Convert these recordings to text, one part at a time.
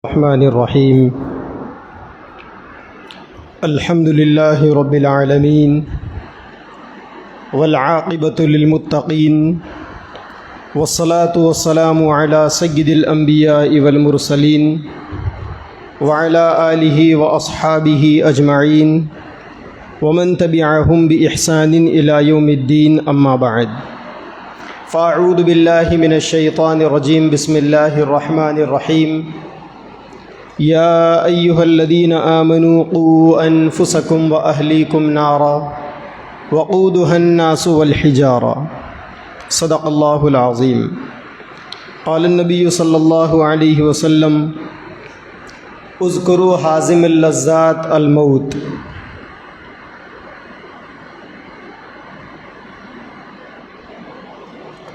الرحمن الرحيم. الحمد لله رب العالمين والعاقبة للمتقين والصلاة والسلام على سيد الأنبياء والمرسلين وعلى آله وأصحابه أجمعين ومن تبعهم بإحسان إلى يوم الدين. أما بعد، فأعوذ بالله من الشيطان الرجيم. بسم الله الرحمن الرحيم. يا أيها الذين آمنوا قوا أنفسكم وأهليكم نارا وقودها الناس والحجارة. صدق الله العظيم. قال النبي صلى الله عليه وسلم: اذكروا حازم اللذات الموت.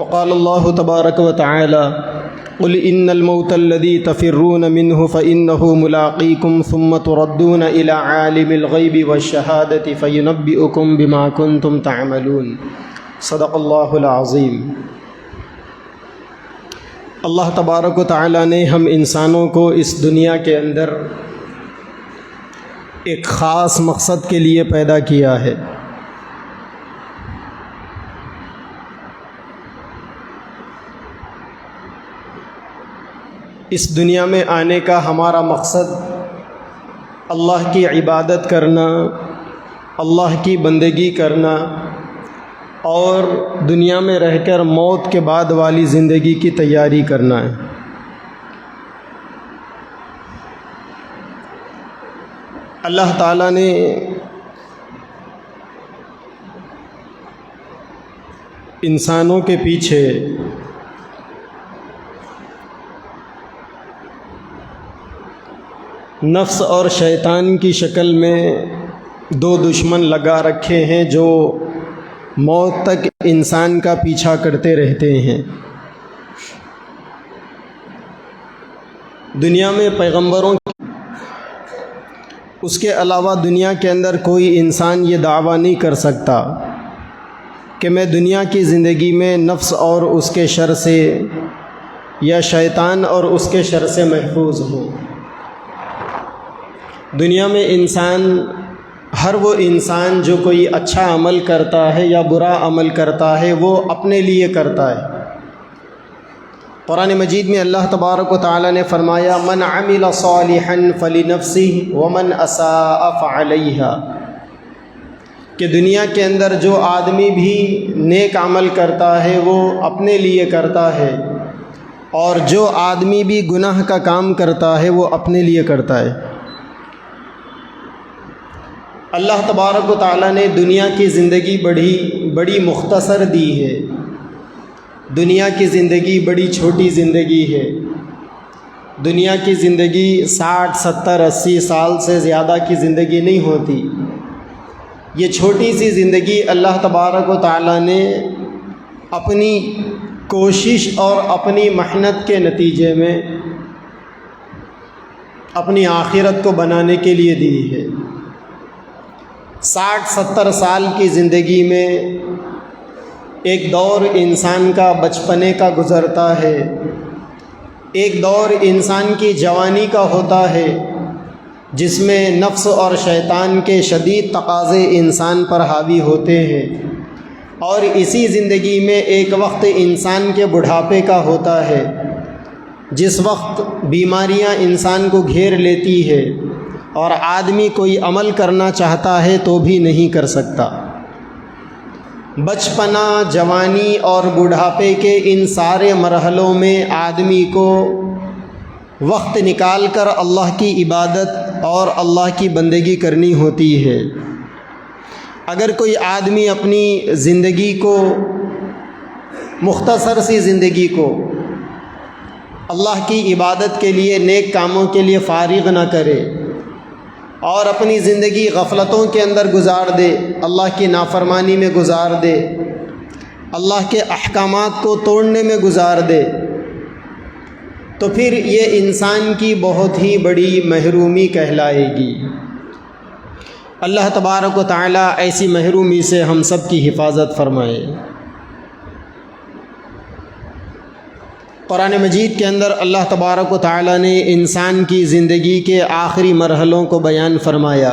وقال الله تبارك وتعالى: قل إن الموت الذي تفرون منه فإنه ملاقيكم ثم تردون إلى عالم الغيب والشهادة فينبئكم بما كنتم تعملون. صدق اللہ العظیم. اللہ تبارک و تعالیٰ نے ہم انسانوں کو اس دنیا کے اندر ایک خاص مقصد کے لیے پیدا کیا ہے. اس دنیا میں آنے کا ہمارا مقصد اللہ کی عبادت کرنا، اللہ کی بندگی کرنا اور دنیا میں رہ کر موت کے بعد والی زندگی کی تیاری کرنا ہے. اللہ تعالیٰ نے انسانوں کے پیچھے نفس اور شیطان کی شکل میں دو دشمن لگا رکھے ہیں جو موت تک انسان کا پیچھا کرتے رہتے ہیں. دنیا میں پیغمبروں اس کے علاوہ دنیا کے اندر کوئی انسان یہ دعویٰ نہیں کر سکتا کہ میں دنیا کی زندگی میں نفس اور اس کے شر سے یا شیطان اور اس کے شر سے محفوظ ہوں. دنیا میں ہر وہ انسان جو کوئی اچھا عمل کرتا ہے یا برا عمل کرتا ہے وہ اپنے لیے کرتا ہے. قرآن مجید میں اللہ تبارک و تعالیٰ نے فرمایا: من عمل صالحا فلنفسه ومن اساء فعلیہا، کہ دنیا کے اندر جو آدمی بھی نیک عمل کرتا ہے وہ اپنے لیے کرتا ہے اور جو آدمی بھی گناہ کا کام کرتا ہے وہ اپنے لیے کرتا ہے. اللہ تبارک و تعالیٰ نے دنیا کی زندگی بڑی مختصر دی ہے. دنیا کی زندگی بڑی چھوٹی زندگی ہے. دنیا کی زندگی 60 70 80 سال سے زیادہ کی زندگی نہیں ہوتی. یہ چھوٹی سی زندگی اللہ تبارک و تعالیٰ نے اپنی کوشش اور اپنی محنت کے نتیجے میں اپنی آخرت کو بنانے کے لیے دی ہے. 60 70 سال کی زندگی میں ایک دور انسان کا بچپنے کا گزرتا ہے، ایک دور انسان کی جوانی کا ہوتا ہے جس میں نفس اور شیطان کے شدید تقاضے انسان پر حاوی ہوتے ہیں، اور اسی زندگی میں ایک وقت انسان کے بڑھاپے کا ہوتا ہے جس وقت بیماریاں انسان کو گھیر لیتی ہے اور آدمی کوئی عمل کرنا چاہتا ہے تو بھی نہیں کر سکتا. بچپنا، جوانی اور بڑھاپے کے ان سارے مرحلوں میں آدمی کو وقت نکال کر اللہ کی عبادت اور اللہ کی بندگی کرنی ہوتی ہے. اگر کوئی آدمی اپنی زندگی کو، مختصر سی زندگی کو اللہ کی عبادت کے لیے، نیک کاموں کے لیے فارغ نہ کرے اور اپنی زندگی غفلتوں کے اندر گزار دے، اللہ کی نافرمانی میں گزار دے، اللہ کے احکامات کو توڑنے میں گزار دے، تو پھر یہ انسان کی بہت ہی بڑی محرومی کہلائے گی. اللہ تبارک و تعالیٰ ایسی محرومی سے ہم سب کی حفاظت فرمائے. قرآن مجید کے اندر اللہ تبارک و تعالیٰ نے انسان کی زندگی کے آخری مرحلوں کو بیان فرمایا۔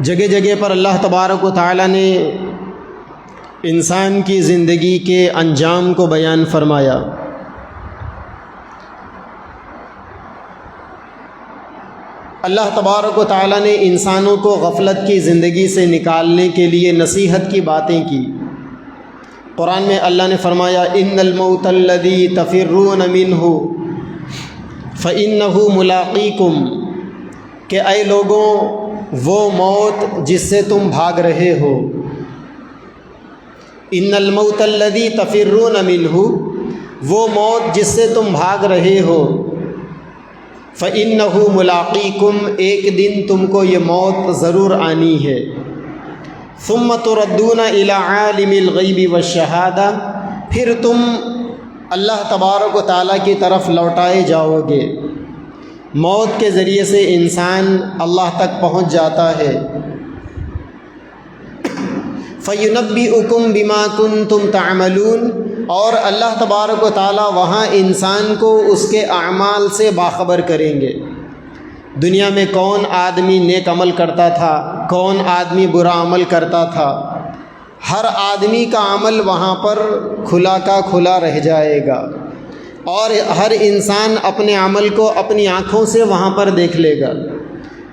جگہ جگہ پر اللہ تبارک و تعالیٰ نے انسان کی زندگی کے انجام کو بیان فرمایا۔ اللہ تبارک و تعالیٰ نے انسانوں کو غفلت کی زندگی سے نکالنے کے لیے نصیحت کی باتیں کی۔ قرآن میں اللہ نے فرمایا ان الموت الذی تفرون منہ فانہ ملاقیکم، کہ اے لوگوں وہ موت جس سے تم بھاگ رہے ہو، ان الموت الذی تفرون منہ، وہ موت جس سے تم بھاگ رہے ہو، فانہ ملاقیکم، ایک دن تم کو یہ موت ضرور آنی ہے، ثم تردون الی عالم الغیب والشہادہ، پھر تم اللہ تبارک و تعالیٰ کی طرف لوٹائے جاؤ گے۔ موت کے ذریعے سے انسان اللہ تک پہنچ جاتا ہے۔ فَيُنَبِّئُكُم بِمَا كُنتُمْ تَعْمَلُونَ، اور اللہ تبارک و تعالیٰ وہاں انسان کو اس کے اعمال سے باخبر کریں گے۔ دنیا میں کون آدمی نیک عمل کرتا تھا، کون آدمی برا عمل کرتا تھا، ہر آدمی کا عمل وہاں پر کھلا کا کھلا رہ جائے گا، اور ہر انسان اپنے عمل کو اپنی آنکھوں سے وہاں پر دیکھ لے گا۔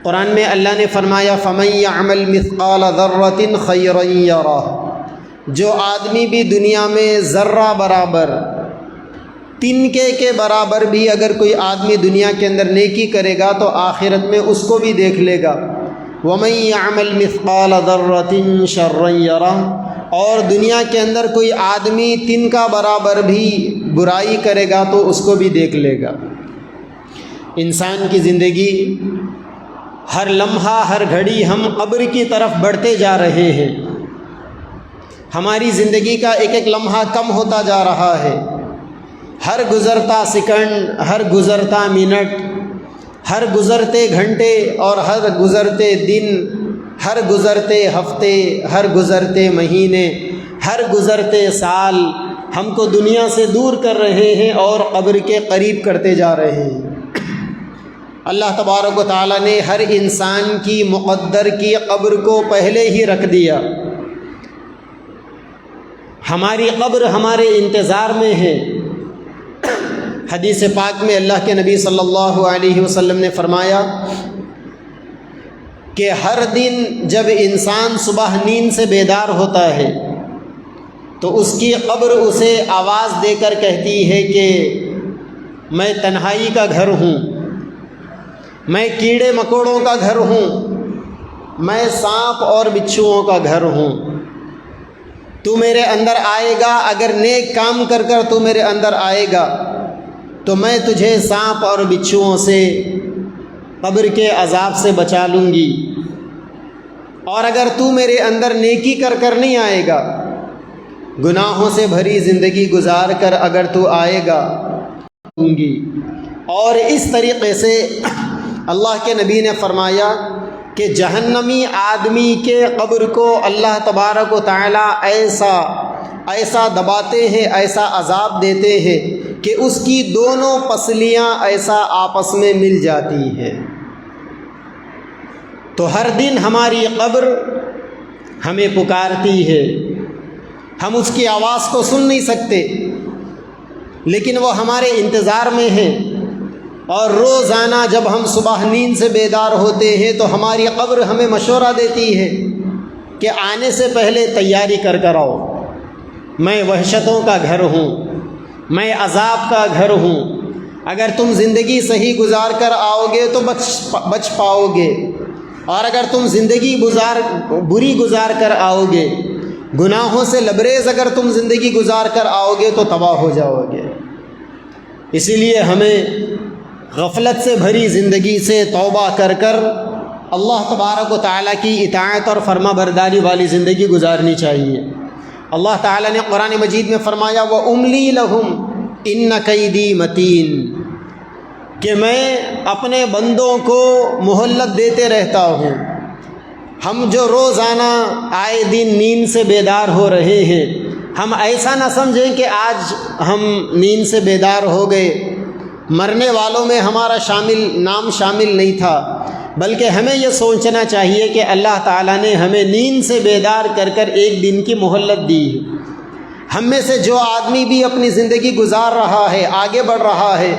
قرآن میں اللہ نے فرمایا فَمَن يَعْمَلْ مِثْقَالَ ذَرَّةٍ خَيْرًا يَرَهُ، جو آدمی بھی دنیا میں ذرہ برابر، تنکے کے برابر بھی اگر کوئی آدمی دنیا کے اندر نیکی کرے گا تو آخرت میں اس کو بھی دیکھ لے گا۔ وَمَن يَعْمَلْ مِثْقَالَ ذَرَّةٍ شَرًّا يَرَهُ، اور دنیا کے اندر کوئی آدمی تنکا برابر بھی برائی کرے گا تو اس کو بھی دیکھ لے گا۔ انسان کی زندگی ہر لمحہ ہر گھڑی ہم قبر کی طرف بڑھتے جا رہے ہیں۔ ہماری زندگی کا ایک ایک لمحہ کم ہوتا جا رہا ہے۔ ہر گزرتا سیکنڈ، ہر گزرتا منٹ، ہر گزرتے گھنٹے اور ہر گزرتے دن، ہر گزرتے ہفتے، ہر گزرتے مہینے، ہر گزرتے سال ہم کو دنیا سے دور کر رہے ہیں اور قبر کے قریب کرتے جا رہے ہیں۔ اللہ تبارک و تعالیٰ نے ہر انسان کی مقدر کی قبر کو پہلے ہی رکھ دیا۔ ہماری قبر ہمارے انتظار میں ہے۔ حدیث پاک میں اللہ کے نبی صلی اللہ علیہ وسلم نے فرمایا کہ ہر دن جب انسان صبح نیند سے بیدار ہوتا ہے تو اس کی قبر اسے آواز دے کر کہتی ہے کہ میں تنہائی کا گھر ہوں، میں کیڑے مکوڑوں کا گھر ہوں، میں سانپ اور بچھوؤں کا گھر ہوں، تو میرے اندر آئے گا، اگر نیک کام کر کر تو میرے اندر آئے گا تو میں تجھے سانپ اور بچھوؤں سے، قبر کے عذاب سے بچا لوں گی، اور اگر تو میرے اندر نیکی کر کر نہیں آئے گا، گناہوں سے بھری زندگی گزار کر اگر تو آئے گا لوں گی۔ اور اس طریقے سے اللہ کے نبی نے فرمایا کہ جہنمی آدمی کے قبر کو اللہ تبارک و تعالیٰ ایسا دباتے ہیں، ایسا عذاب دیتے ہیں کہ اس کی دونوں پسلیاں ایسا آپس میں مل جاتی ہیں۔ تو ہر دن ہماری قبر ہمیں پکارتی ہے، ہم اس کی آواز کو سن نہیں سکتے لیکن وہ ہمارے انتظار میں ہے۔ اور روزانہ جب ہم صبح نیند سے بیدار ہوتے ہیں تو ہماری قبر ہمیں مشورہ دیتی ہے کہ آنے سے پہلے تیاری کر کر آؤ، میں وحشتوں کا گھر ہوں، میں عذاب کا گھر ہوں، اگر تم زندگی صحیح گزار کر آؤ گے تو بچ پاؤ گے، اور اگر تم زندگی بری گزار کر آؤ گے، گناہوں سے لبریز اگر تم زندگی گزار کر آؤ گے تو تباہ ہو جاؤ گے۔ اسی لیے ہمیں غفلت سے بھری زندگی سے توبہ کر کر اللہ تبارک و تعالیٰ کی اطاعت اور فرما برداری والی زندگی گزارنی چاہیے۔ اللہ تعالیٰ نے قرآن مجید میں فرمایا وَأُمْلِي لَهُمْ إِنَّ كَيْدِي مَتِينٌ، کہ میں اپنے بندوں کو مہلت دیتے رہتا ہوں۔ ہم جو روزانہ آئے دن نیند سے بیدار ہو رہے ہیں، ہم ایسا نہ سمجھیں کہ آج ہم نیند سے بیدار ہو گئے، مرنے والوں میں ہمارا نام شامل نہیں تھا، بلکہ ہمیں یہ سوچنا چاہیے کہ اللہ تعالیٰ نے ہمیں نیند سے بیدار کر کر ایک دن کی مہلت دی ہے۔ ہم میں سے جو آدمی بھی اپنی زندگی گزار رہا ہے، آگے بڑھ رہا ہے،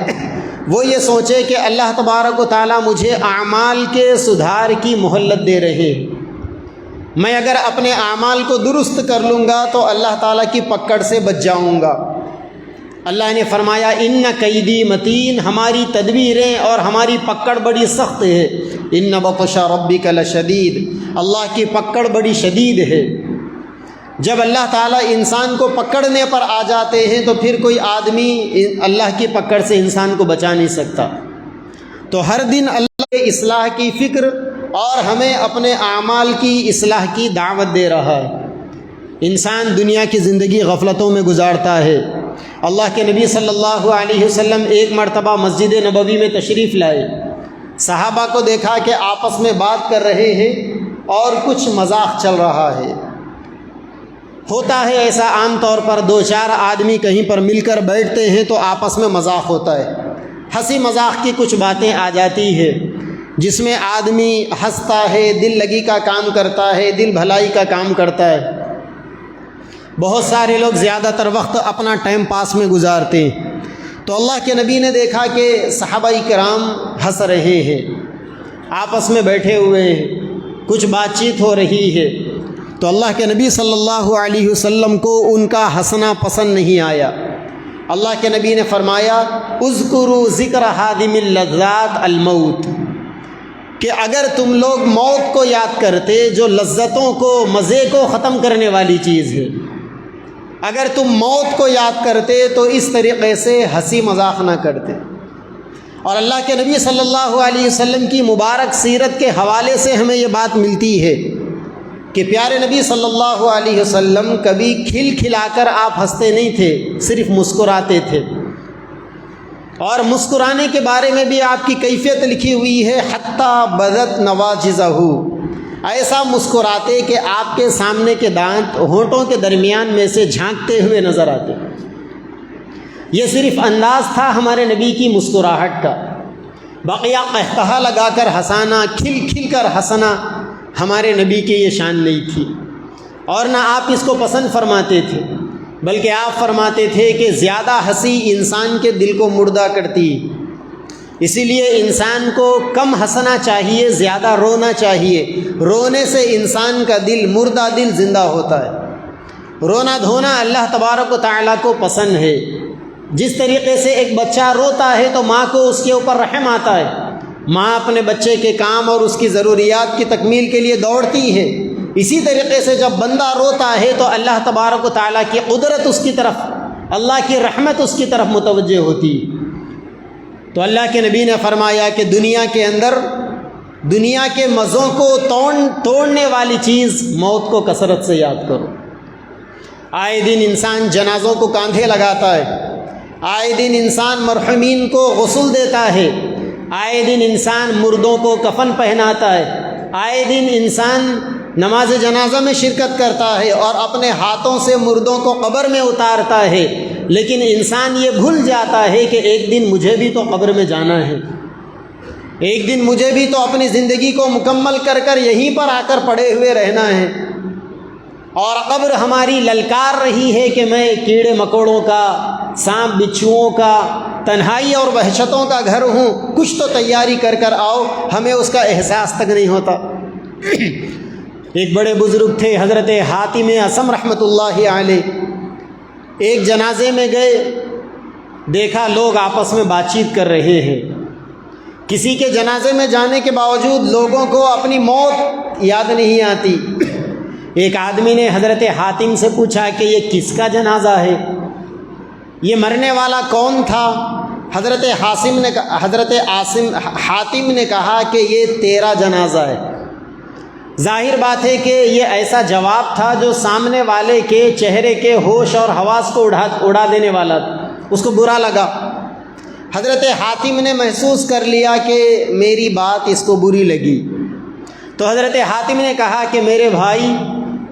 وہ یہ سوچے کہ اللہ تبارک و تعالیٰ مجھے اعمال کے سدھار کی مہلت دے رہے ہیں۔ میں اگر اپنے اعمال کو درست کر لوں گا تو اللہ تعالیٰ کی پکڑ سے بچ جاؤں گا۔ اللہ نے فرمایا ان کیدی متین، ہماری تدبیریں اور ہماری پکڑ بڑی سخت ہے۔ ان بطش ربک لشدید، اللہ کی پکڑ بڑی شدید ہے۔ جب اللہ تعالیٰ انسان کو پکڑنے پر آ جاتے ہیں تو پھر کوئی آدمی اللہ کی پکڑ سے انسان کو بچا نہیں سکتا۔ تو ہر دن اللہ کے اصلاح کی فکر اور ہمیں اپنے اعمال کی اصلاح کی دعوت دے رہا ہے۔ انسان دنیا کی زندگی غفلتوں میں گزارتا ہے۔ اللہ کے نبی صلی اللہ علیہ وسلم ایک مرتبہ مسجد نبوی میں تشریف لائے، صحابہ کو دیکھا کہ آپس میں بات کر رہے ہیں اور کچھ مذاق چل رہا ہے۔ ہوتا ہے ایسا عام طور پر، دو چار آدمی کہیں پر مل کر بیٹھتے ہیں تو آپس میں مذاق ہوتا ہے، ہنسی مذاق کی کچھ باتیں آ جاتی ہے جس میں آدمی ہنستا ہے، دل لگی کا کام کرتا ہے، دل بھلائی کا کام کرتا ہے۔ بہت سارے لوگ زیادہ تر وقت اپنا ٹائم پاس میں گزارتے ہیں۔ تو اللہ کے نبی نے دیکھا کہ صحابہ کرام ہنس رہے ہیں، آپس میں بیٹھے ہوئے ہیں، کچھ بات چیت ہو رہی ہے۔ تو اللہ کے نبی صلی اللہ علیہ وسلم کو ان کا ہنسنا پسند نہیں آیا۔ اللہ کے نبی نے فرمایا اذکروا ذکر ہادم اللذات الموت، کہ اگر تم لوگ موت کو یاد کرتے جو لذتوں کو، مزے کو ختم کرنے والی چیز ہے، اگر تم موت کو یاد کرتے تو اس طریقے سے ہنسی مذاق نہ کرتے۔ اور اللہ کے نبی صلی اللہ علیہ وسلم کی مبارک سیرت کے حوالے سے ہمیں یہ بات ملتی ہے کہ پیارے نبی صلی اللہ علیہ وسلم کبھی کھل کھلا کر آپ ہنستے نہیں تھے، صرف مسکراتے تھے۔ اور مسکرانے کے بارے میں بھی آپ کی کیفیت لکھی ہوئی ہے، حتی بدت نواجذہ، ایسا مسکراتے کہ آپ کے سامنے کے دانت ہونٹوں کے درمیان میں سے جھانکتے ہوئے نظر آتے۔ یہ صرف انداز تھا ہمارے نبی کی مسکراہٹ کا، بقیہ قہقہا لگا کر ہنسانا، کھل کھل کر ہنسنا ہمارے نبی کی یہ شان نہیں تھی، اور نہ آپ اس کو پسند فرماتے تھے، بلکہ آپ فرماتے تھے کہ زیادہ ہنسی انسان کے دل کو مردہ کرتی، اسی لیے انسان کو کم ہنسنا چاہیے، زیادہ رونا چاہیے۔ رونے سے انسان کا دل، مردہ دل زندہ ہوتا ہے۔ رونا دھونا اللہ تبارک و تعالیٰ کو پسند ہے۔ جس طریقے سے ایک بچہ روتا ہے تو ماں کو اس کے اوپر رحم آتا ہے، ماں اپنے بچے کے کام اور اس کی ضروریات کی تکمیل کے لیے دوڑتی ہے، اسی طریقے سے جب بندہ روتا ہے تو اللہ تبارک و تعالیٰ کی قدرت اس کی طرف، اللہ کی رحمت اس کی طرف متوجہ ہوتی ہے۔ تو اللہ کے نبی نے فرمایا کہ دنیا کے اندر، دنیا کے مزوں کو توڑنے والی چیز موت کو کثرت سے یاد کرو۔ آئے دن انسان جنازوں کو کاندھے لگاتا ہے، آئے دن انسان مرحومین کو غسل دیتا ہے، آئے دن انسان مردوں کو کفن پہناتا ہے، آئے دن انسان نماز جنازہ میں شرکت کرتا ہے اور اپنے ہاتھوں سے مردوں کو قبر میں اتارتا ہے، لیکن انسان یہ بھول جاتا ہے کہ ایک دن مجھے بھی تو قبر میں جانا ہے، ایک دن مجھے بھی تو اپنی زندگی کو مکمل کر کر یہیں پر آ کر پڑے ہوئے رہنا ہے۔ اور قبر ہماری للکار رہی ہے کہ میں کیڑے مکوڑوں کا، سانپ بچھوؤں کا، تنہائی اور وحشتوں کا گھر ہوں، کچھ تو تیاری کر کر آؤ، ہمیں اس کا احساس تک نہیں ہوتا۔ ایک بڑے بزرگ تھے حضرت حاتم اصم رحمۃ اللہ علیہ، ایک جنازے میں گئے، دیکھا لوگ آپس میں بات چیت کر رہے ہیں، کسی کے جنازے میں جانے کے باوجود لوگوں کو اپنی موت یاد نہیں آتی۔ ایک آدمی نے حضرت حاتم سے پوچھا کہ یہ کس کا جنازہ ہے، یہ مرنے والا کون تھا؟ حضرت حاتم نے کہا کہ یہ تیرا جنازہ ہے۔ ظاہر بات ہے کہ یہ ایسا جواب تھا جو سامنے والے کے چہرے کے ہوش اور حواس کو اڑا دینے والا تھا، اس کو برا لگا۔ حضرت حاتم نے محسوس کر لیا کہ میری بات اس کو بری لگی، تو حضرت حاتم نے کہا کہ میرے بھائی،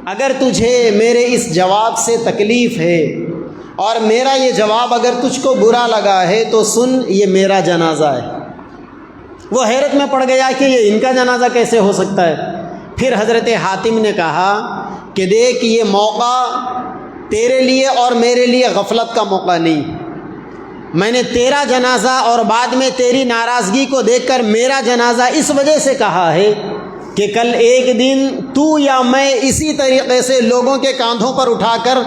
اگر تجھے میرے اس جواب سے تکلیف ہے اور میرا یہ جواب اگر تجھ کو برا لگا ہے تو سن، یہ میرا جنازہ ہے۔ وہ حیرت میں پڑ گیا کہ یہ ان کا جنازہ کیسے ہو سکتا ہے۔ پھر حضرت حاتم نے کہا کہ دیکھ، یہ موقع تیرے لیے اور میرے لیے غفلت کا موقع نہیں۔ میں نے تیرا جنازہ اور بعد میں تیری ناراضگی کو دیکھ کر میرا جنازہ اس وجہ سے کہا ہے کہ کل ایک دن تو یا میں اسی طریقے سے لوگوں کے کاندھوں پر اٹھا کر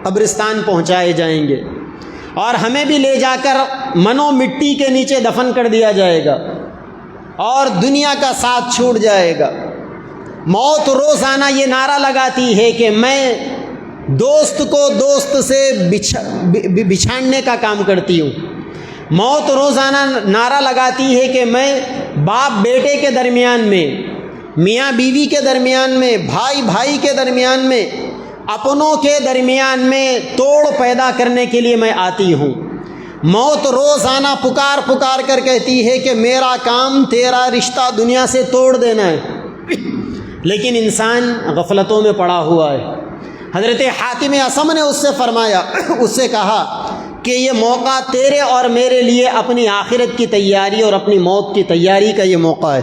قبرستان پہنچائے جائیں گے اور ہمیں بھی لے جا کر منو مٹی کے نیچے دفن کر دیا جائے گا اور دنیا کا ساتھ چھوٹ جائے گا۔ موت روزانہ یہ نعرہ لگاتی ہے کہ میں دوست کو دوست سے بچھاڑنے کا کام کرتی ہوں۔ موت روزانہ نعرہ لگاتی ہے کہ میں باپ بیٹے کے درمیان میں، میاں بیوی کے درمیان میں، بھائی بھائی کے درمیان میں، اپنوں کے درمیان میں توڑ پیدا کرنے کے لیے میں آتی ہوں۔ موت روزانہ پکار پکار کر کہتی ہے کہ میرا کام تیرا رشتہ دنیا سے توڑ دینا ہے، لیکن انسان غفلتوں میں پڑا ہوا ہے۔ حضرت حاتم اصم نے اس سے فرمایا، اس سے کہا کہ یہ موقع تیرے اور میرے لیے اپنی آخرت کی تیاری اور اپنی موت کی تیاری کا یہ موقع ہے۔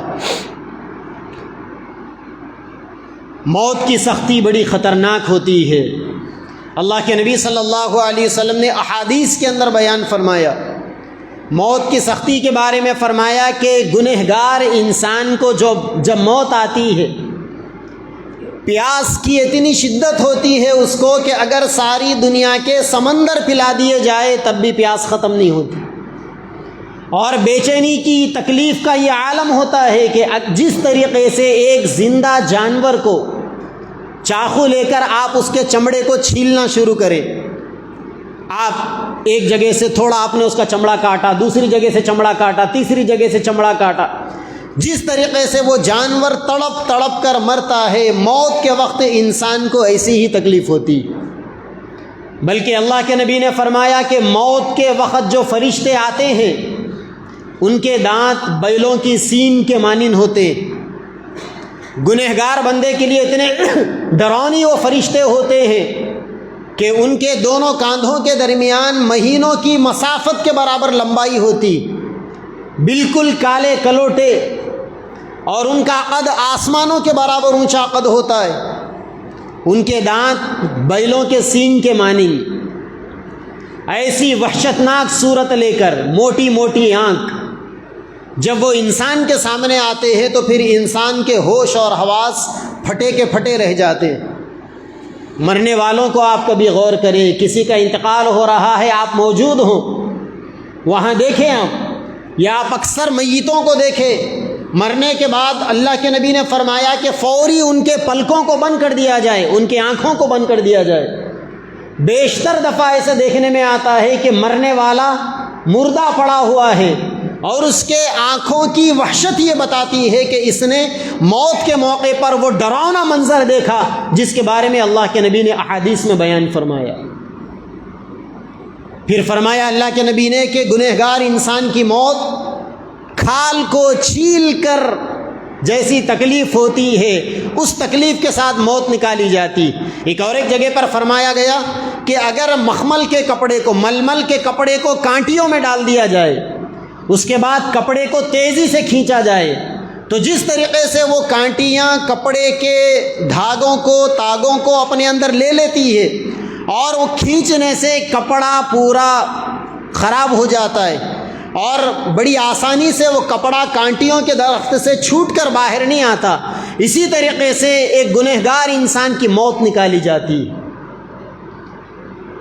موت کی سختی بڑی خطرناک ہوتی ہے۔ اللہ کے نبی صلی اللہ علیہ وسلم نے احادیث کے اندر بیان فرمایا، موت کی سختی کے بارے میں فرمایا کہ گنہگار انسان کو جب موت آتی ہے، پیاس کی اتنی شدت ہوتی ہے اس کو کہ اگر ساری دنیا کے سمندر پلا دیے جائے تب بھی پیاس ختم نہیں ہوتی، اور بے چینی کی تکلیف کا یہ عالم ہوتا ہے کہ جس طریقے سے ایک زندہ جانور کو چاقو لے کر آپ اس کے چمڑے کو چھیلنا شروع کریں، آپ ایک جگہ سے تھوڑا آپ نے اس کا چمڑا کاٹا، دوسری جگہ سے چمڑا کاٹا، تیسری جگہ سے چمڑا کاٹا، جس طریقے سے وہ جانور تڑپ تڑپ کر مرتا ہے، موت کے وقت انسان کو ایسی ہی تکلیف ہوتی۔ بلکہ اللہ کے نبی نے فرمایا کہ موت کے وقت جو فرشتے آتے ہیں ان کے دانت بیلوں کی سین کے مانند ہوتے، گنہگار بندے کے لیے اتنے ڈراؤنی وہ فرشتے ہوتے ہیں کہ ان کے دونوں کاندھوں کے درمیان مہینوں کی مسافت کے برابر لمبائی ہوتی، بالکل کالے کلوٹے، اور ان کا قد آسمانوں کے برابر اونچا قد ہوتا ہے، ان کے دانت بیلوں کے سینگ کے مانند، ایسی وحشتناک صورت لے کر، موٹی موٹی آنکھ، جب وہ انسان کے سامنے آتے ہیں تو پھر انسان کے ہوش اور حواس پھٹے کے پھٹے رہ جاتے ہیں۔ مرنے والوں کو آپ کبھی غور کریں، کسی کا انتقال ہو رہا ہے، آپ موجود ہوں وہاں دیکھیں آپ، یا آپ اکثر میتوں کو دیکھیں، مرنے کے بعد اللہ کے نبی نے فرمایا کہ فوری ان کے پلکوں کو بند کر دیا جائے، ان کی آنکھوں کو بند کر دیا جائے۔ بیشتر دفعہ ایسے دیکھنے میں آتا ہے کہ مرنے والا مردہ پڑا ہوا ہے اور اس کے آنکھوں کی وحشت یہ بتاتی ہے کہ اس نے موت کے موقع پر وہ ڈراؤنا منظر دیکھا جس کے بارے میں اللہ کے نبی نے احادیث میں بیان فرمایا۔ پھر فرمایا اللہ کے نبی نے کہ گنہگار انسان کی موت کھال کو چھیل کر جیسی تکلیف ہوتی ہے اس تکلیف کے ساتھ موت نکالی جاتی۔ ایک جگہ پر فرمایا گیا کہ اگر مخمل کے کپڑے کو، ململ کے کپڑے کو کانٹیوں میں ڈال دیا جائے، اس کے بعد کپڑے کو تیزی سے کھینچا جائے، تو جس طریقے سے وہ کانٹیاں کپڑے کے دھاگوں کو، تاگوں کو اپنے اندر لے لیتی ہے اور وہ کھینچنے سے کپڑا پورا خراب ہو جاتا ہے اور بڑی آسانی سے وہ کپڑا کانٹیوں کے درخت سے چھوٹ کر باہر نہیں آتا، اسی طریقے سے ایک گنہگار انسان کی موت نکالی جاتی ہے۔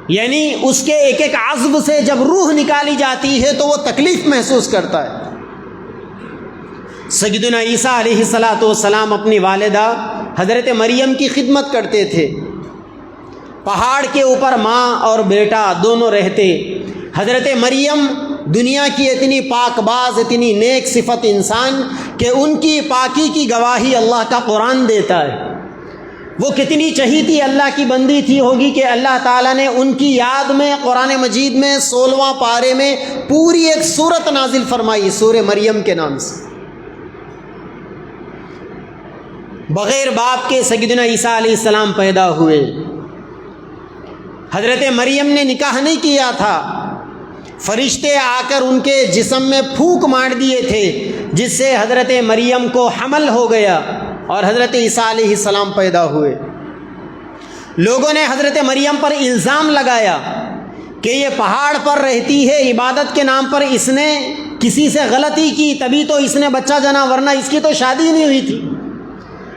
یعنی اس کے ایک ایک عضو سے جب روح نکالی جاتی ہے تو وہ تکلیف محسوس کرتا ہے۔ سیدنا عیسیٰ علیہ السلام اپنی والدہ حضرت مریم کی خدمت کرتے تھے۔ پہاڑ کے اوپر ماں اور بیٹا دونوں رہتے۔ حضرت مریم دنیا کی اتنی پاک باز، اتنی نیک صفت انسان کہ ان کی پاکی کی گواہی اللہ کا قرآن دیتا ہے۔ وہ کتنی چہیتی اللہ کی بندی تھی ہوگی کہ اللہ تعالیٰ نے ان کی یاد میں قرآن مجید میں 16واں پارے میں پوری ایک سورت نازل فرمائی، سورہ مریم کے نام سے۔ بغیر باپ کے سیدنا عیسیٰ علیہ السلام پیدا ہوئے۔ حضرت مریم نے نکاح نہیں کیا تھا، فرشتے آ کر ان کے جسم میں پھونک مار دیے تھے، جس سے حضرت مریم کو حمل ہو گیا اور حضرت عیسیٰ علیہ السلام پیدا ہوئے۔ لوگوں نے حضرت مریم پر الزام لگایا کہ یہ پہاڑ پر رہتی ہے، عبادت کے نام پر اس نے کسی سے غلطی کی تبھی تو اس نے بچہ جنا، ورنہ اس کی تو شادی نہیں ہوئی تھی۔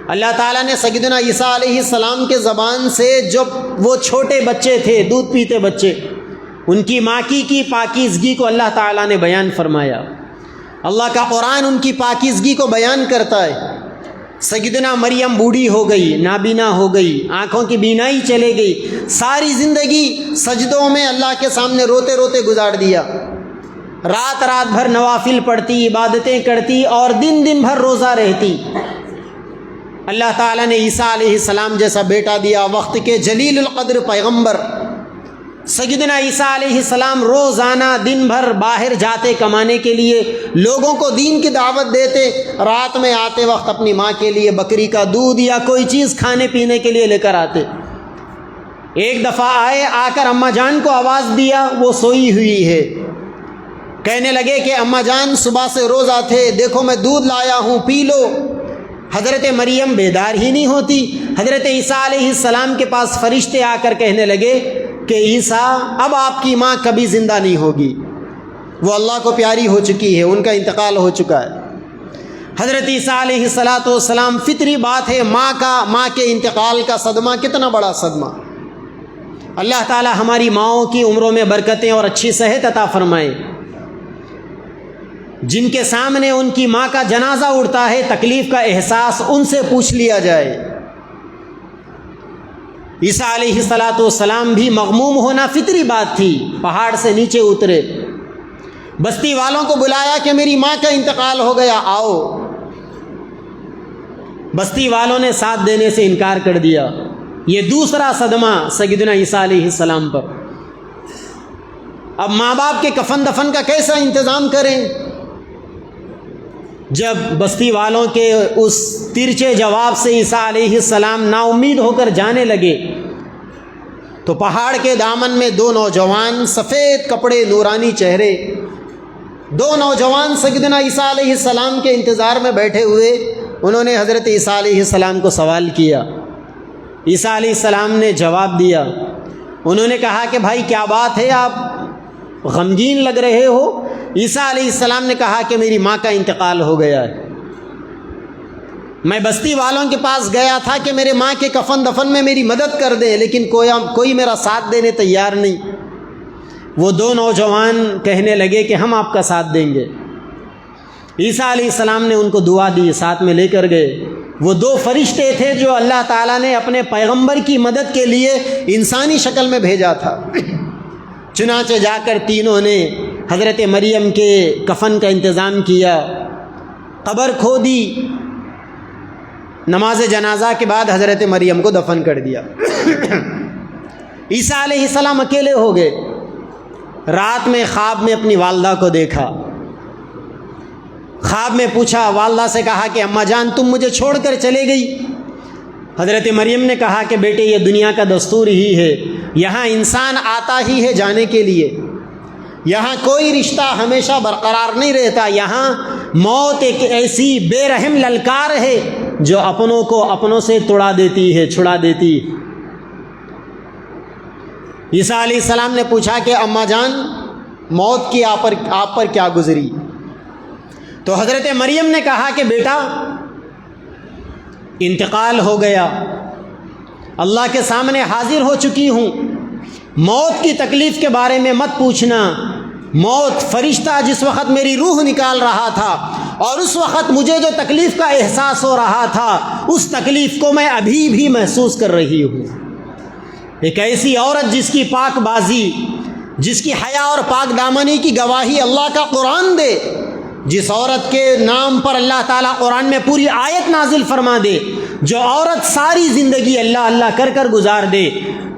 اللہ تعالیٰ نے سیدنا عیسیٰ علیہ السلام کے زبان سے جو وہ چھوٹے بچے تھے، دودھ پیتے بچے، ان کی ماں کی پاکیزگی کو اللہ تعالیٰ نے بیان فرمایا۔ اللہ کا قرآن ان کی پاکیزگی کو بیان کرتا ہے۔ سیدنا مریم بوڑھی ہو گئی، نابینا ہو گئی، آنکھوں کی بینائی چلے گئی، ساری زندگی سجدوں میں اللہ کے سامنے روتے روتے گزار دیا، رات رات بھر نوافل پڑھتی، عبادتیں کرتی اور دن بھر روزہ رہتی۔ اللہ تعالیٰ نے عیسیٰ علیہ السلام جیسا بیٹا دیا، وقت کے جلیل القدر پیغمبر سیدنا عیسیٰ علیہ السلام روزانہ دن بھر باہر جاتے کمانے کے لیے، لوگوں کو دین کی دعوت دیتے، رات میں آتے وقت اپنی ماں کے لیے بکری کا دودھ یا کوئی چیز کھانے پینے کے لیے لے کر آتے۔ ایک دفعہ آئے، آ کر اماں جان کو آواز دیا، وہ سوئی ہوئی ہے۔ کہنے لگے کہ اماں جان صبح سے روزہ تھے، دیکھو میں دودھ لایا ہوں، پی لو۔ حضرت مریم بیدار ہی نہیں ہوتی۔ حضرت عیسیٰ علیہ السلام کے پاس فرشتے آ کر کہنے لگے کہ عیسیٰ اب آپ کی ماں کبھی زندہ نہیں ہوگی، وہ اللہ کو پیاری ہو چکی ہے، ان کا انتقال ہو چکا ہے۔ حضرت عیسیٰ علیہ السلام، فطری بات ہے، ماں کے انتقال کا صدمہ کتنا بڑا صدمہ۔ اللہ تعالی ہماری ماؤں کی عمروں میں برکتیں اور اچھی صحت عطا فرمائے۔ جن کے سامنے ان کی ماں کا جنازہ اڑتا ہے، تکلیف کا احساس ان سے پوچھ لیا جائے۔ عیسیٰ علیہ السلام بھی مغموم ہونا فطری بات تھی، پہاڑ سے نیچے اترے، بستی والوں کو بلایا کہ میری ماں کا انتقال ہو گیا، آؤ۔ بستی والوں نے ساتھ دینے سے انکار کر دیا۔ یہ دوسرا صدمہ سیدنا عیسیٰ علیہ السلام پر۔ اب ماں باپ کے کفن دفن کا کیسا انتظام کریں؟ جب بستی والوں کے اس ترچے جواب سے عیسیٰ علیہ السلام نا امید ہو کر جانے لگے، تو پہاڑ کے دامن میں دو نوجوان، سفید کپڑے، نورانی چہرے، دو نوجوان سیدنا عیسیٰ علیہ السلام کے انتظار میں بیٹھے ہوئے، انہوں نے حضرت عیسیٰ علیہ السلام کو سوال کیا۔ عیسیٰ علیہ السلام نے جواب دیا۔ انہوں نے کہا کہ بھائی کیا بات ہے، آپ غمگین لگ رہے ہو؟ عیسیٰ علیہ السلام نے کہا کہ میری ماں کا انتقال ہو گیا ہے، میں بستی والوں کے پاس گیا تھا کہ میرے ماں کے کفن دفن میں میری مدد کر دیں، لیکن کوئی میرا ساتھ دینے تیار نہیں۔ وہ دو نوجوان کہنے لگے کہ ہم آپ کا ساتھ دیں گے۔ عیسیٰ علیہ السلام نے ان کو دعا دی، ساتھ میں لے کر گئے۔ وہ دو فرشتے تھے جو اللہ تعالیٰ نے اپنے پیغمبر کی مدد کے لیے انسانی شکل میں بھیجا تھا۔ چنانچہ جا کر تینوں نے حضرت مریم کے کفن کا انتظام کیا، قبر کھودی، نماز جنازہ کے بعد حضرت مریم کو دفن کر دیا۔ عیسیٰ علیہ السلام اکیلے ہو گئے۔ رات میں خواب میں اپنی والدہ کو دیکھا، خواب میں پوچھا، والدہ سے کہا کہ اماں جان تم مجھے چھوڑ کر چلے گئی۔ حضرت مریم نے کہا کہ بیٹے یہ دنیا کا دستور ہی ہے، یہاں انسان آتا ہی ہے جانے کے لیے، یہاں کوئی رشتہ ہمیشہ برقرار نہیں رہتا، یہاں موت ایک ایسی بے رحم للکار ہے جو اپنوں کو اپنوں سے توڑا دیتی ہے، چھڑا دیتی ہے۔ عیسیٰ علیہ السلام نے پوچھا کہ اماں جان موت کی آپ پر کیا گزری؟ تو حضرت مریم نے کہا کہ بیٹا انتقال ہو گیا، اللہ کے سامنے حاضر ہو چکی ہوں، موت کی تکلیف کے بارے میں مت پوچھنا۔ موت فرشتہ جس وقت میری روح نکال رہا تھا اور اس وقت مجھے جو تکلیف کا احساس ہو رہا تھا، اس تکلیف کو میں ابھی بھی محسوس کر رہی ہوں۔ ایک ایسی عورت جس کی پاک بازی، جس کی حیا اور پاک دامنی کی گواہی اللہ کا قرآن دے، جس عورت کے نام پر اللہ تعالیٰ قرآن میں پوری آیت نازل فرما دے، جو عورت ساری زندگی اللہ اللہ کر گزار دے،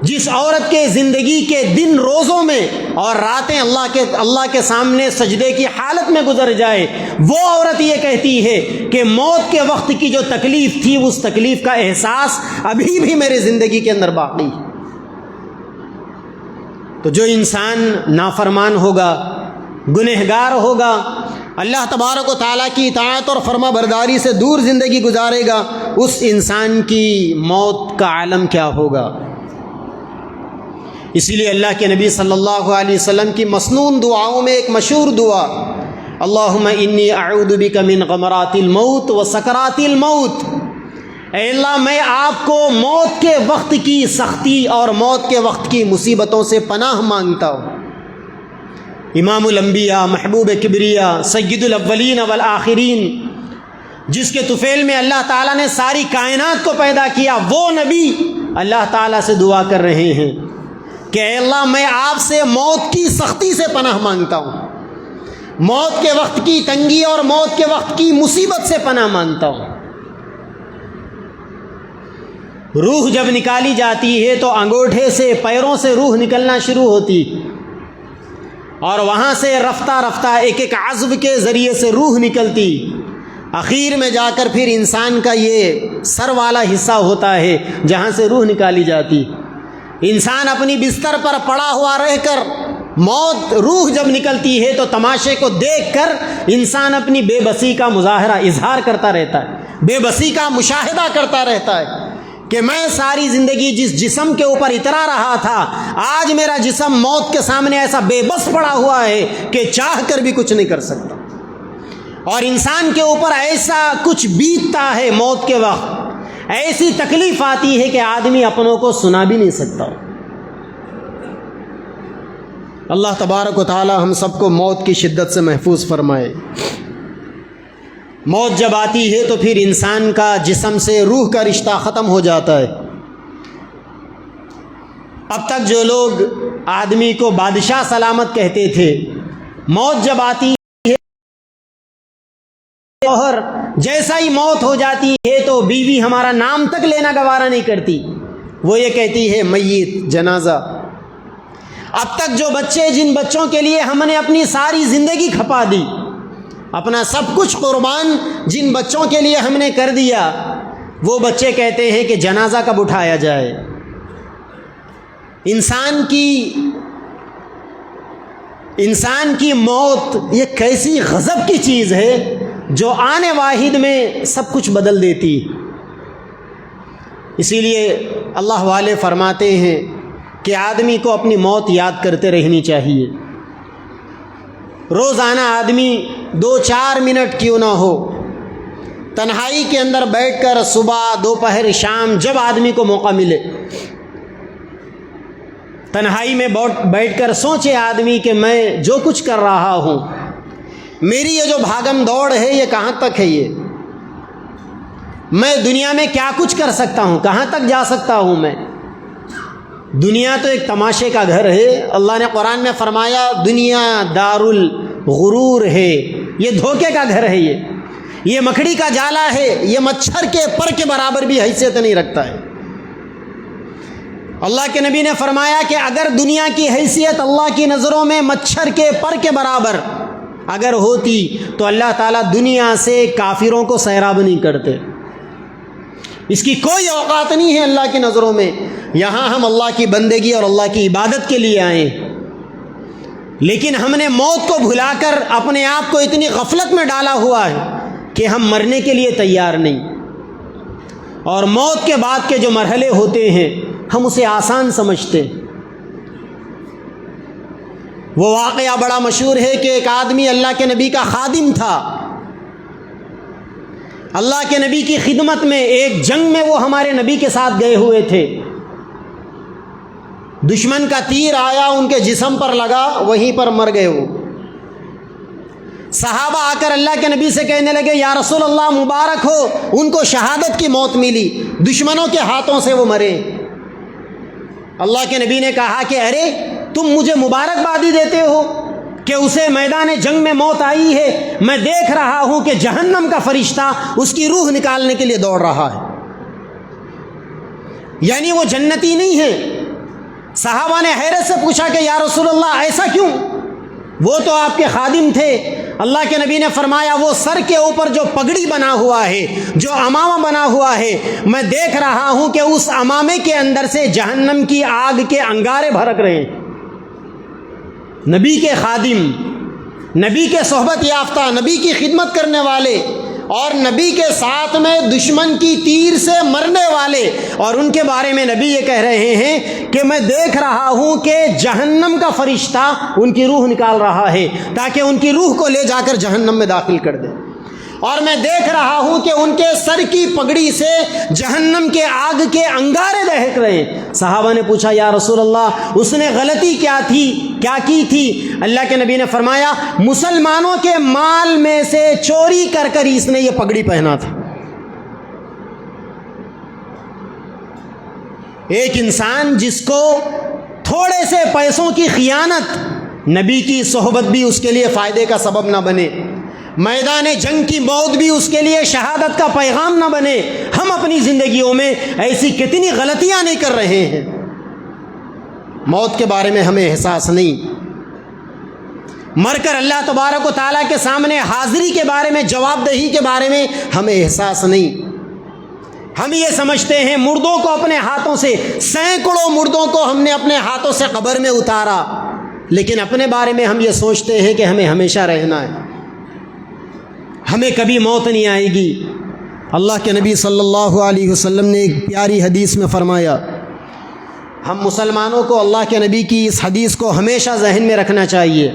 جس عورت کے زندگی کے دن روزوں میں اور راتیں اللہ کے سامنے سجدے کی حالت میں گزر جائے، وہ عورت یہ کہتی ہے کہ موت کے وقت کی جو تکلیف تھی اس تکلیف کا احساس ابھی بھی میرے زندگی کے اندر باقی ہے۔ تو جو انسان نافرمان ہوگا، گنہگار ہوگا، اللہ تبارک و تعالیٰ کی اطاعت اور فرما برداری سے دور زندگی گزارے گا، اس انسان کی موت کا عالم کیا ہوگا۔ اسی لیے اللہ کے نبی صلی اللہ علیہ وسلم کی مسنون دعاؤں میں ایک مشہور دعا، اللہم انی اعوذ بک من غمرات الموت و سکرات الموت، اے اللہ میں آپ کو موت کے وقت کی سختی اور موت کے وقت کی مصیبتوں سے پناہ مانگتا ہوں۔ امام الانبیاء، محبوب کبریا، سید الاولین والآخرین، جس کے طفیل میں اللہ تعالیٰ نے ساری کائنات کو پیدا کیا، وہ نبی اللہ تعالیٰ سے دعا کر رہے ہیں کہ اے اللہ میں آپ سے موت کی سختی سے پناہ مانگتا ہوں، موت کے وقت کی تنگی اور موت کے وقت کی مصیبت سے پناہ مانگتا ہوں۔ روح جب نکالی جاتی ہے تو انگوٹھے سے، پیروں سے روح نکلنا شروع ہوتی اور وہاں سے رفتہ رفتہ ایک ایک عضو کے ذریعے سے روح نکلتی، آخر میں جا کر پھر انسان کا یہ سر والا حصہ ہوتا ہے جہاں سے روح نکالی جاتی۔ انسان اپنی بستر پر پڑا ہوا رہ کر روح جب نکلتی ہے تو تماشے کو دیکھ کر انسان اپنی بے بسی کا مظاہرہ، اظہار کرتا رہتا ہے، بے بسی کا مشاہدہ کرتا رہتا ہے کہ میں ساری زندگی جس جسم کے اوپر اترا رہا تھا، آج میرا جسم موت کے سامنے ایسا بے بس پڑا ہوا ہے کہ چاہ کر بھی کچھ نہیں کر سکتا۔ اور انسان کے اوپر ایسا کچھ بیتتا ہے موت کے وقت، ایسی تکلیف آتی ہے کہ آدمی اپنوں کو سنا بھی نہیں سکتا۔ اللہ تبارک و تعالی ہم سب کو موت کی شدت سے محفوظ فرمائے۔ موت جب آتی ہے تو پھر انسان کا جسم سے روح کا رشتہ ختم ہو جاتا ہے۔ اب تک جو لوگ آدمی کو بادشاہ سلامت کہتے تھے، موت جب آتی ہے اور جیسا ہی موت ہو جاتی ہے تو بیوی ہمارا نام تک لینا گوارا نہیں کرتی، وہ یہ کہتی ہے میت، جنازہ۔ اب تک جو بچے، جن بچوں کے لیے ہم نے اپنی ساری زندگی کھپا دی، اپنا سب کچھ قربان جن بچوں کے لیے ہم نے کر دیا، وہ بچے کہتے ہیں کہ جنازہ کب اٹھایا جائے۔ انسان کی موت یہ کیسی غضب کی چیز ہے جو آنے واحد میں سب کچھ بدل دیتی۔ اسی لیے اللہ والے فرماتے ہیں کہ آدمی کو اپنی موت یاد کرتے رہنی چاہیے۔ روزانہ آدمی 2-4 منٹ کیوں نہ ہو تنہائی کے اندر بیٹھ کر، صبح، دوپہر، شام، جب آدمی کو موقع ملے، تنہائی میں بیٹھ کر سوچے آدمی کہ میں جو کچھ کر رہا ہوں، میری یہ جو بھاگم دوڑ ہے یہ کہاں تک ہے، یہ میں دنیا میں کیا کچھ کر سکتا ہوں، کہاں تک جا سکتا ہوں میں۔ دنیا تو ایک تماشے کا گھر ہے۔ اللہ نے قرآن میں فرمایا دنیا دار الغرور ہے، یہ دھوکے کا گھر ہے، یہ مکڑی کا جالا ہے، یہ مچھر کے پر کے برابر بھی حیثیت نہیں رکھتا ہے۔ اللہ کے نبی نے فرمایا کہ اگر دنیا کی حیثیت اللہ کی نظروں میں مچھر کے پر کے برابر اگر ہوتی تو اللہ تعالیٰ دنیا سے کافروں کو سیراب نہیں کرتے۔ اس کی کوئی اوقات نہیں ہے اللہ کی نظروں میں۔ یہاں ہم اللہ کی بندگی اور اللہ کی عبادت کے لیے آئے، لیکن ہم نے موت کو بھلا کر اپنے آپ کو اتنی غفلت میں ڈالا ہوا ہے کہ ہم مرنے کے لیے تیار نہیں، اور موت کے بعد کے جو مرحلے ہوتے ہیں ہم اسے آسان سمجھتے ہیں۔ وہ واقعہ بڑا مشہور ہے کہ ایک آدمی اللہ کے نبی کا خادم تھا، اللہ کے نبی کی خدمت میں ایک جنگ میں وہ ہمارے نبی کے ساتھ گئے ہوئے تھے۔ دشمن کا تیر آیا، ان کے جسم پر لگا، وہیں پر مر گئے وہ۔ صحابہ آ کر اللہ کے نبی سے کہنے لگے یا رسول اللہ مبارک ہو، ان کو شہادت کی موت ملی، دشمنوں کے ہاتھوں سے وہ مرے۔ اللہ کے نبی نے کہا کہ ارے تم مجھے مبارکبادی دیتے ہو کہ اسے میدان جنگ میں موت آئی ہے، میں دیکھ رہا ہوں کہ جہنم کا فرشتہ اس کی روح نکالنے کے لیے دوڑ رہا ہے، یعنی وہ جنتی نہیں ہے، صحابہ نے حیرت سے پوچھا کہ یا رسول اللہ ایسا کیوں؟ وہ تو آپ کے خادم تھے۔ اللہ کے نبی نے فرمایا وہ سر کے اوپر جو پگڑی بنا ہوا ہے، جو امامہ بنا ہوا ہے، میں دیکھ رہا ہوں کہ اس امامے کے اندر سے جہنم کی آگ کے انگارے بھڑک رہے ہیں۔ نبی کے خادم، نبی کے صحبت یافتہ، نبی کی خدمت کرنے والے، اور نبی کے ساتھ میں دشمن کی تیر سے مرنے والے، اور ان کے بارے میں نبی یہ کہہ رہے ہیں کہ میں دیکھ رہا ہوں کہ جہنم کا فرشتہ ان کی روح نکال رہا ہے تاکہ ان کی روح کو لے جا کر جہنم میں داخل کر دے، اور میں دیکھ رہا ہوں کہ ان کے سر کی پگڑی سے جہنم کے آگ کے انگارے دہک رہے ہیں۔ صحابہ نے پوچھا یا رسول اللہ اس نے غلطی کیا کی تھی؟ اللہ کے نبی نے فرمایا مسلمانوں کے مال میں سے چوری کر کر اس نے یہ پگڑی پہنا تھا۔ ایک انسان جس کو تھوڑے سے پیسوں کی خیانت، نبی کی صحبت بھی اس کے لیے فائدے کا سبب نہ بنے، میدان جنگ کی موت بھی اس کے لیے شہادت کا پیغام نہ بنے، ہم اپنی زندگیوں میں ایسی کتنی غلطیاں نہیں کر رہے ہیں۔ موت کے بارے میں ہمیں احساس نہیں، مر کر اللہ تبارک و تعالیٰ کے سامنے حاضری کے بارے میں، جواب دہی کے بارے میں ہمیں احساس نہیں۔ ہم یہ سمجھتے ہیں مردوں کو اپنے ہاتھوں سے، سینکڑوں مردوں کو ہم نے اپنے ہاتھوں سے قبر میں اتارا، لیکن اپنے بارے میں ہم یہ سوچتے ہیں کہ ہمیں ہمیشہ رہنا ہے، ہمیں کبھی موت نہیں آئے گی۔ اللہ کے نبی صلی اللہ علیہ وسلم نے ایک پیاری حدیث میں فرمایا، ہم مسلمانوں کو اللہ کے نبی کی اس حدیث کو ہمیشہ ذہن میں رکھنا چاہیے۔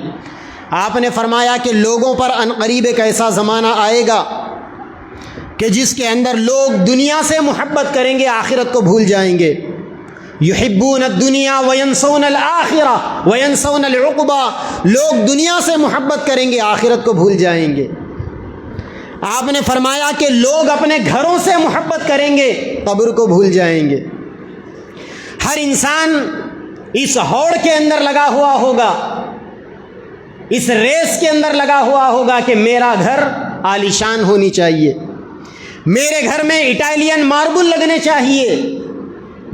آپ نے فرمایا کہ لوگوں پر عنقریب ایک ایسا زمانہ آئے گا کہ جس کے اندر لوگ دنیا سے محبت کریں گے، آخرت کو بھول جائیں گے۔ یحبون الدنیا وینسون الآخرہ وینسون العقبہ، لوگ دنیا سے محبت کریں گے، آخرت کو بھول جائیں گے۔ آپ نے فرمایا کہ لوگ اپنے گھروں سے محبت کریں گے، قبر کو بھول جائیں گے۔ ہر انسان اس ہوڑ کے اندر لگا ہوا ہوگا، اس ریس کے اندر لگا ہوا ہوگا کہ میرا گھر عالیشان ہونی چاہیے، میرے گھر میں اٹالین ماربل لگنے چاہیے،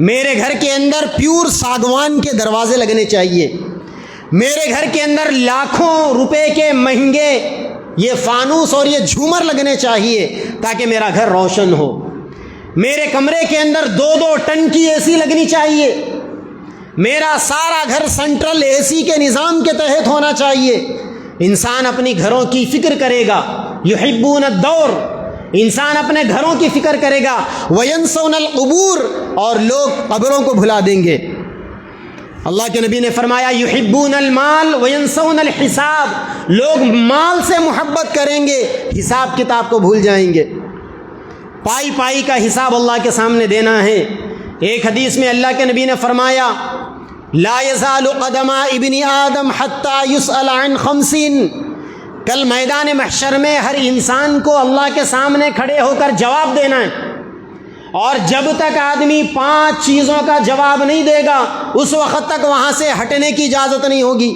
میرے گھر کے اندر پیور ساگوان کے دروازے لگنے چاہیے، میرے گھر کے اندر لاکھوں روپے کے مہنگے یہ فانوس اور یہ جھومر لگنے چاہیے تاکہ میرا گھر روشن ہو، میرے کمرے کے اندر 2-2 ٹن کی اے سی لگنی چاہیے، میرا سارا گھر سینٹرل اے سی کے نظام کے تحت ہونا چاہیے۔ انسان اپنی گھروں کی فکر کرے گا، یحبون الدور، انسان اپنے گھروں کی فکر کرے گا، وینسون القبور، اور لوگ قبروں کو بھلا دیں گے۔ اللہ کے نبی نے فرمایا یحبون المال وینسون الحساب، لوگ مال سے محبت کریں گے، حساب کتاب کو بھول جائیں گے۔ پائی پائی کا حساب اللہ کے سامنے دینا ہے۔ ایک حدیث میں اللہ کے نبی نے فرمایا لا یزال قدم ابن آدم حتی یسأل عن 50، کل میدان محشر میں ہر انسان کو اللہ کے سامنے کھڑے ہو کر جواب دینا ہے، اور جب تک آدمی 5 چیزوں کا جواب نہیں دے گا اس وقت تک وہاں سے ہٹنے کی اجازت نہیں ہوگی۔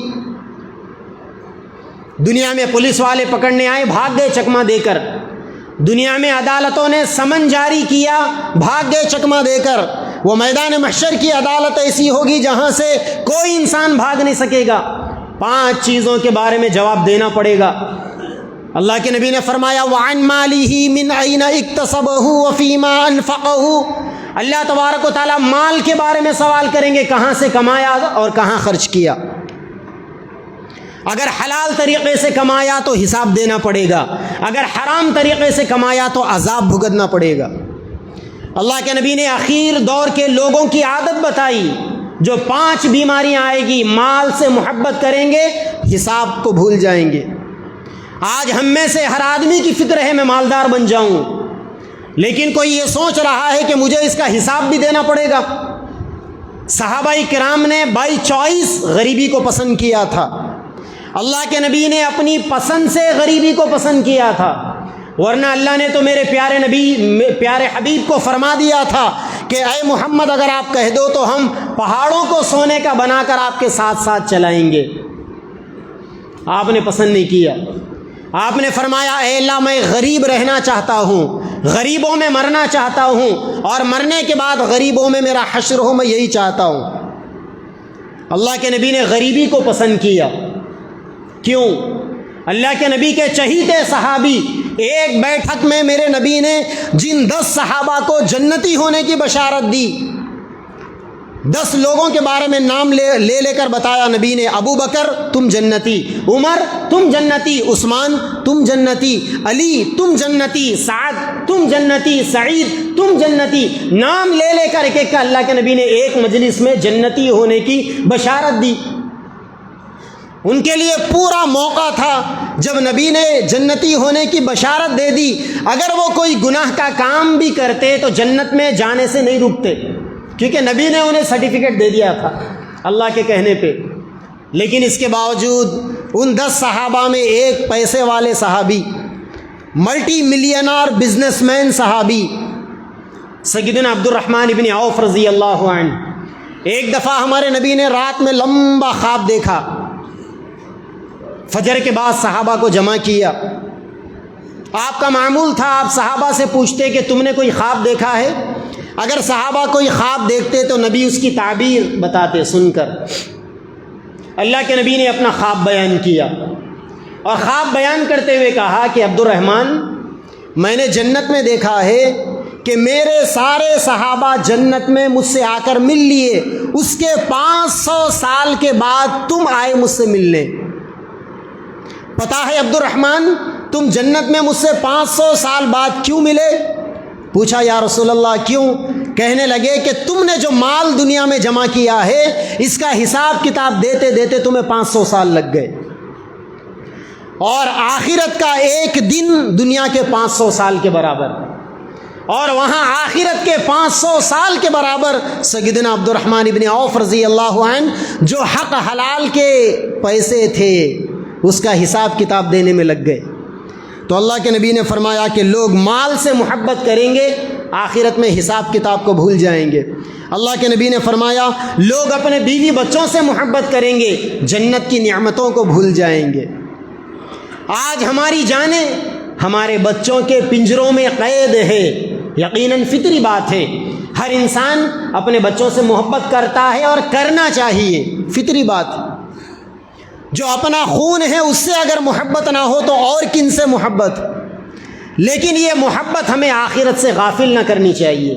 دنیا میں پولیس والے پکڑنے آئے، بھاگ گئے چکمہ دے کر، دنیا میں عدالتوں نے سمن جاری کیا، بھاگ گئے چکمہ دے کر، وہ میدان محشر کی عدالت ایسی ہوگی جہاں سے کوئی انسان بھاگ نہیں سکے گا۔ 5 چیزوں کے بارے میں جواب دینا پڑے گا۔ اللہ کے نبی نے فرمایا وَعَنْ مَالِهِ مِنْ أَيْنَ اكْتَسَبَهُ وَفِيمَا أَنْفَقَهُ، اللہ تبارک و تعالیٰ مال کے بارے میں سوال کریں گے، کہاں سے کمایا اور کہاں خرچ کیا۔ اگر حلال طریقے سے کمایا تو حساب دینا پڑے گا، اگر حرام طریقے سے کمایا تو عذاب بھگتنا پڑے گا۔ اللہ کے نبی نے اخیر دور کے لوگوں کی عادت بتائی، جو 5 بیماریاں آئے گی، مال سے محبت کریں گے، حساب کو بھول جائیں گے۔ آج ہم میں سے ہر آدمی کی فکر ہے میں مالدار بن جاؤں، لیکن کوئی یہ سوچ رہا ہے کہ مجھے اس کا حساب بھی دینا پڑے گا۔ صحابہ کرام نے بائی چوائس غریبی کو پسند کیا تھا، اللہ کے نبی نے اپنی پسند سے غریبی کو پسند کیا تھا، ورنہ اللہ نے تو میرے پیارے حبیب کو فرما دیا تھا کہ اے محمد اگر آپ کہہ دو تو ہم پہاڑوں کو سونے کا بنا کر آپ کے ساتھ ساتھ چلائیں گے۔ آپ نے پسند نہیں کیا، آپ نے فرمایا اے اللہ میں غریب رہنا چاہتا ہوں، غریبوں میں مرنا چاہتا ہوں، اور مرنے کے بعد غریبوں میں میرا حشر ہو، میں یہی چاہتا ہوں۔ اللہ کے نبی نے غریبی کو پسند کیا. کیوں؟ اللہ کے نبی کے چہیتے صحابی، ایک بیٹھک میں میرے نبی نے جن 10 صحابہ کو جنتی ہونے کی بشارت دی، 10 لوگوں کے بارے میں نام لے کر بتایا نبی نے. ابو بکر تم جنتی، عمر تم جنتی، عثمان تم جنتی، علی تم جنتی، سعد تم جنتی، سعید تم جنتی. نام لے کر ایک ایک کا اللہ کے نبی نے ایک مجلس میں جنتی ہونے کی بشارت دی. ان کے لیے پورا موقع تھا. جب نبی نے جنتی ہونے کی بشارت دے دی، اگر وہ کوئی گناہ کا کام بھی کرتے تو جنت میں جانے سے نہیں رکتے، کیونکہ نبی نے انہیں سرٹیفکیٹ دے دیا تھا اللہ کے کہنے پہ. لیکن اس کے باوجود ان 10 صحابہ میں ایک پیسے والے صحابی، ملٹی ملینار بزنس مین صحابی سیدنا عبد الرحمن ابن عوف رضی اللہ عنہ، ایک دفعہ ہمارے نبی نے رات میں لمبا خواب دیکھا. فجر کے بعد صحابہ کو جمع کیا. آپ کا معمول تھا آپ صحابہ سے پوچھتے کہ تم نے کوئی خواب دیکھا ہے؟ اگر صحابہ کوئی خواب دیکھتے تو نبی اس کی تعبیر بتاتے سن کر. اللہ کے نبی نے اپنا خواب بیان کیا، اور خواب بیان کرتے ہوئے کہا کہ عبد الرحمن، میں نے جنت میں دیکھا ہے کہ میرے سارے صحابہ جنت میں مجھ سے آ کر مل لیے، اس کے 500 سال کے بعد تم آئے مجھ سے ملنے. پتا ہے عبد الرحمن تم جنت میں مجھ سے 500 سال بعد کیوں ملے؟ پوچھا یا رسول اللہ کیوں؟ کہنے لگے کہ تم نے جو مال دنیا میں جمع کیا ہے اس کا حساب کتاب دیتے دیتے تمہیں 500 سال لگ گئے، اور آخرت کا ایک دن دنیا کے 500 سال کے برابر، اور وہاں آخرت کے 500 سال کے برابر سیدنا عبد الرحمن ابن عوف رضی اللہ عنہ جو حق حلال کے پیسے تھے اس کا حساب کتاب دینے میں لگ گئے. تو اللہ کے نبی نے فرمایا کہ لوگ مال سے محبت کریں گے، آخرت میں حساب کتاب کو بھول جائیں گے. اللہ کے نبی نے فرمایا لوگ اپنے بیوی بچوں سے محبت کریں گے، جنت کی نعمتوں کو بھول جائیں گے. آج ہماری جانیں ہمارے بچوں کے پنجروں میں قید ہے. یقیناً فطری بات ہے، ہر انسان اپنے بچوں سے محبت کرتا ہے اور کرنا چاہیے، فطری بات ہے. جو اپنا خون ہے اس سے اگر محبت نہ ہو تو اور کن سے محبت؟ لیکن یہ محبت ہمیں آخرت سے غافل نہ کرنی چاہیے.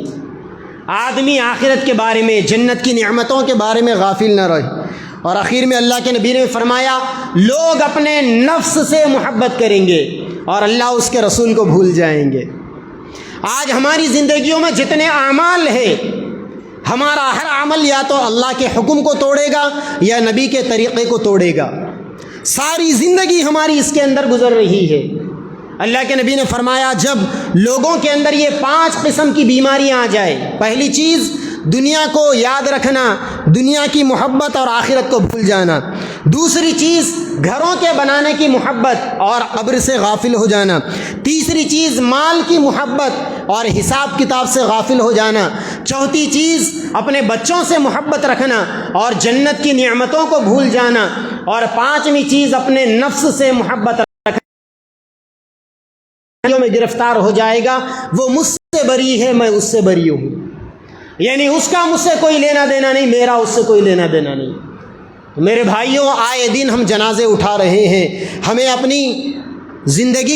آدمی آخرت کے بارے میں، جنت کی نعمتوں کے بارے میں غافل نہ رہے. اور آخر میں اللہ کے نبی نے فرمایا لوگ اپنے نفس سے محبت کریں گے اور اللہ اس کے رسول کو بھول جائیں گے. آج ہماری زندگیوں میں جتنے اعمال ہیں، ہمارا ہر عمل یا تو اللہ کے حکم کو توڑے گا یا نبی کے طریقے کو توڑے گا. ساری زندگی ہماری اس کے اندر گزر رہی ہے. اللہ کے نبی نے فرمایا جب لوگوں کے اندر یہ 5 قسم کی بیماریاں آ جائے، پہلی چیز دنیا کو یاد رکھنا، دنیا کی محبت اور آخرت کو بھول جانا. دوسری چیز گھروں کے بنانے کی محبت اور قبر سے غافل ہو جانا. تیسری چیز مال کی محبت اور حساب کتاب سے غافل ہو جانا. چوتھی چیز اپنے بچوں سے محبت رکھنا اور جنت کی نعمتوں کو بھول جانا. اور 5ویں چیز اپنے نفس سے محبت رکھنا میں گرفتار ہو جائے گا. وہ مجھ سے بری ہے، میں اس سے بری ہوں، یعنی اس کا مجھ سے کوئی لینا دینا نہیں، میرا اس سے کوئی لینا دینا نہیں. میرے بھائیوں، آئے دن ہم جنازے اٹھا رہے ہیں. ہمیں اپنی زندگی